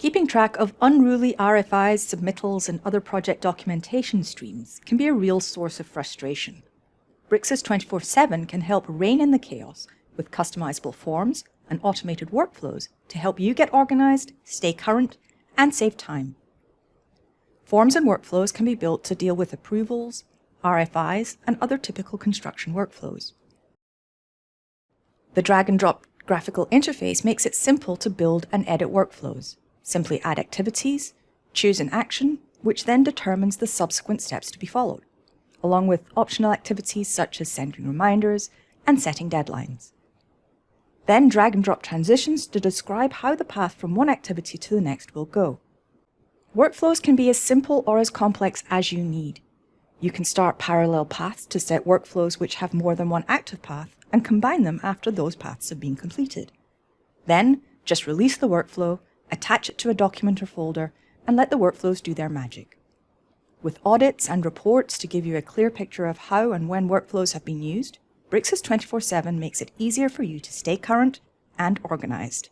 Keeping track of unruly RFIs, submittals, and other project documentation streams can be a real source of frustration. Bricsys 24/7 can help rein in the chaos with customizable forms and automated workflows to help you get organized, stay current, and save time. Forms and workflows can be built to deal with approvals, RFIs, and other typical construction workflows. The drag-and-drop graphical interface makes it simple to build and edit workflows. Simply add activities, choose an action, which then determines the subsequent steps to be followed, along with optional activities such as sending reminders and setting deadlines. Then drag and drop transitions to describe how the path from one activity to the next will go. Workflows can be as simple or as complex as you need. You can start parallel paths to set workflows which have more than one active path and combine them after those paths have been completed. Then just release the workflow, attach it to a document or folder, and let the workflows do their magic. With audits and reports to give you a clear picture of how and when workflows have been used, Bricsys 24/7 makes it easier for you to stay current and organized.